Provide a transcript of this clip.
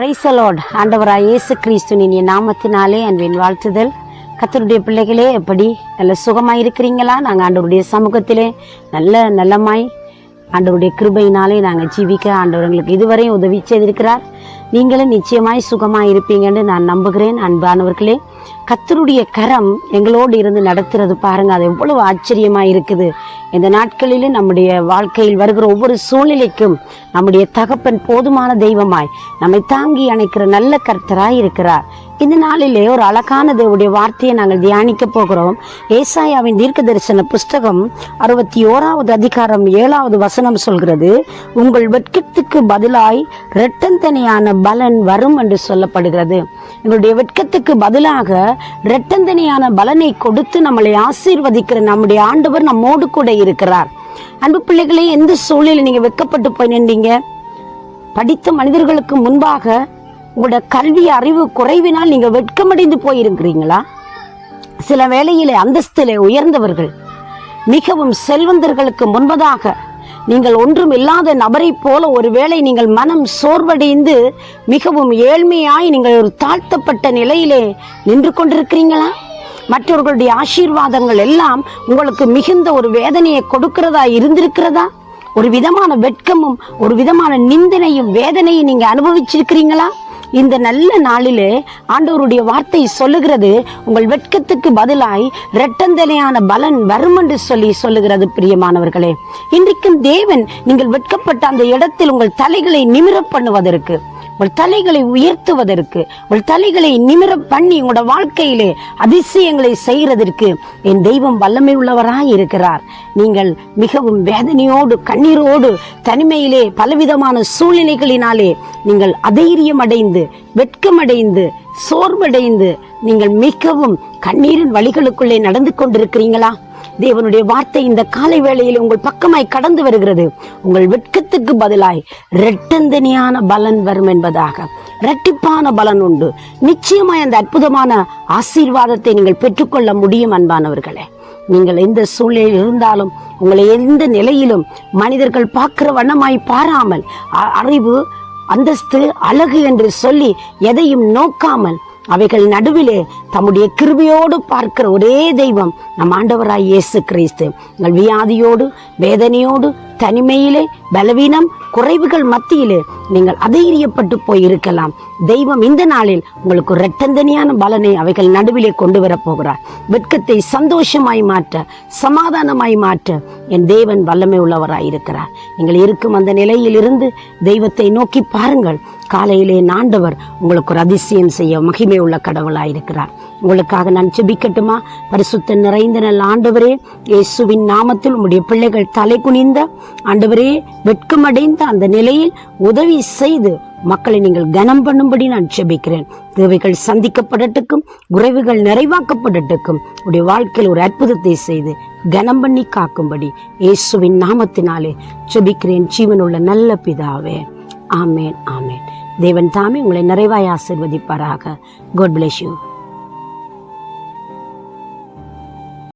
Praise the Lord. ஆண்டவராய் இயேசு கிறிஸ்துவின் நாமத்தினாலே அன்பின் வாழ்த்துதல். கர்த்தருடைய பிள்ளைகளே, எப்படி நல்ல சுகமாய் இருக்கிறீங்களா? நாங்கள் ஆண்டவருடைய சமூகத்திலே நல்லமாய் ஆண்டவருடைய கிருபையினாலே நாங்கள் ஜீவிக்க ஆண்டவர் எங்களுக்கு இதுவரையும் உதவி செய்திருக்கிறார். நீங்களும் நிச்சயமாய் சுகமாய் இருப்பீங்கன்னு நான் நம்புகிறேன். அன்பானவர்களே, கர்த்தருடைய கரம் எங்களோடு இருந்து நடத்துறது பாருங்க, அது எவ்வளவு ஆச்சரியமாக இருக்குது. இந்த நாட்களிலே நம்முடைய வாழ்க்கையில் வருகிற ஒவ்வொரு சூழ்நிலைக்கும் நம்முடைய தகப்பன் போதுமான தெய்வமாய் நம்மை தாங்கி அணைக்கிற நல்ல கர்த்தராய் இருக்கிறார். இந்த நாளிலே ஒரு அழகான தேவனுடைய வார்த்தையை நாங்கள் தியானிக்க போகிறோம். ஏசாயாவின் தீர்க்க தரிசன புஸ்தகம் 61வது அதிகாரம் 7வது வசனம் சொல்கிறது, உங்கள் வெட்கத்துக்கு பதிலாய் இரட்டந்தனையான பலன் வரும் என்று சொல்லப்படுகிறது. எங்களுடைய வெட்கத்துக்கு பதிலாக இரட்டந்தனையான பலனை கொடுத்து நம்மளை ஆசீர்வதிக்கிற நம்முடைய ஆண்டவர் நம்மோடு கூட இருக்கிறார். அன்பு பிள்ளைகளே, எந்த சூழ்நிலை நீங்க வெட்கப்பட்டு போய் நின்றீங்க? படித்த மனிதர்களுக்கு முன்பாக உங்களோட கல்வி அறிவு குறைவினால் நீங்க வெட்கமடைந்து போயிருக்கிறீங்களா? சில வேளையிலே அந்தஸ்திலே உயர்ந்தவர்கள், மிகவும் செல்வந்தர்களுக்கு முன்பதாக நீங்கள் ஒன்றும் இல்லாத நபரை போல ஒருவேளை நீங்கள் மனம் சோர்வடைந்து மிகவும் ஏழ்மையாய் நீங்கள் ஒரு தாழ்த்தப்பட்ட நிலையிலே நின்று கொண்டிருக்கிறீங்களா? மற்றவர்களுடைய ஆசீர்வாதங்கள் எல்லாம் உங்களுக்கு மிகுந்த ஒரு வேதனையை கொடுக்கிறதா இருந்திருக்கிறதா? ஒரு விதமான வெட்கமும் ஒரு விதமான நிந்தனையும் வேதனையும் நீங்க அனுபவிச்சிருக்கிறீங்களா? இந்த நல்ல நாளிலே ஆண்டவருடைய வார்த்தை சொல்லுகிறது, உங்கள் வெட்கத்துக்கு பதிலாய் இரட்டந்தனையான பலன் வரும் என்று சொல்லுகிறது. பிரியமானவர்களே, இன்றைக்கும் தேவன் நீங்கள் வெட்கப்பட்ட அந்த இடத்தில் உங்கள் தலைகளை நிமிர பண்ணுவதற்கு, உங்கள் தலைகளை உயர்த்துவதற்கு, உங்கள் தலைகளை நிமிர பண்ணி உங்களோட வாழ்க்கையிலே அதிசயங்களை செய்கிறதற்கு என் தெய்வம் வல்லமை உள்ளவராய் இருக்கிறார். நீங்கள் மிகவும் வேதனையோடு கண்ணீரோடு தனிமையிலே பலவிதமான சூழ்நிலைகளினாலே நீங்கள் அதைரியம் அடைந்து வெட்கமடைந்து சோர்வடைந்து நீங்கள் மிகவும் கண்ணீரின் வழிகளுக்குள்ளே நடந்து கொண்டிருக்கிறீங்களா? தேவனுடைய வார்த்தை இந்த காலை வேளையில் உங்கள் பக்கமாய் கடந்து வருகிறது. உங்கள் வெட்கத்துக்கு பதிலாய் இரட்டந்தனையான பலன் வரும் என்பதாக. இரட்டிப்பான பலன் உண்டு. நிச்சயமாய் அந்த அற்புதமான ஆசீர்வாதத்தை நீங்கள் பெற்றுக்கொள்ள முடியும். அன்பானவர்களே, நீங்கள் எந்த சூழ்நிலையில் இருந்தாலும், உங்களை எந்த நிலையிலும் மனிதர்கள் பார்க்கிற வண்ணமாய் பாராமல், அறிவு அந்தஸ்து அழகு என்று சொல்லி எதையும் நோக்காமல் அவைகள் நடுவிலே தம்முடைய கிருபையோடு பார்க்கிற ஒரே தெய்வம் நம் ஆண்டவராய் இயேசு கிறிஸ்து. உங்கள் வியாதியோடு வேதனையோடு தனிமையிலே பலவீனம் குறைவுகள் மத்தியிலே நீங்கள் அதைரியப்பட்டு போய் இருக்கலாம். தெய்வம் இந்த நாளில் உங்களுக்கு இரட்டந்தனையான பலனை அவைகள் நடுவிலே கொண்டு வரப் போகிறார். வெட்கத்தை சந்தோஷமாய் மாற்ற, சமாதானமாய் மாற்ற என் தேவன் வல்லமை உள்ளவராய் இருக்கிறார். நீங்கள் இருக்கும் அந்த நிலையில் இருந்து தெய்வத்தை நோக்கி பாருங்கள். காலையிலே ஆண்டவர் உங்களுக்கு ஒரு அதிசயம் செய்ய மகிமை உள்ள கடவுளாயிருக்கிறார். உங்களுக்காக நான் ஜெபிக்கட்டுமா? பரிசுத்த நிறைந்த நல்ல ஆண்டவரே, இயேசுவின் நாமத்தில் உம்முடைய பிள்ளைகள் தலை குனிந்த ஆண்டவரே, வெட்கமடைந்த அந்த நிலையில் உதவி செய்து மக்களை நீங்கள் கனம் பண்ணும்படி நான் ஜெபிக்கிறேன். தேவைகள் சந்திக்கப்படட்டுக்கும், குறைவுகள் நிறைவாக்கப்படட்டுக்கும், உடைய வாழ்க்கையில் ஒரு அற்புதத்தை செய்து கனம் பண்ணி காக்கும்படி இயேசுவின் நாமத்தினாலே ஜெபிக்கிறேன் ஜீவனுள்ள நல்ல பிதாவே. ஆமேன், ஆமேன். தேவன் தாமே உங்களை நிறைவாய் ஆசீர்வதிப்பாராக. God bless you.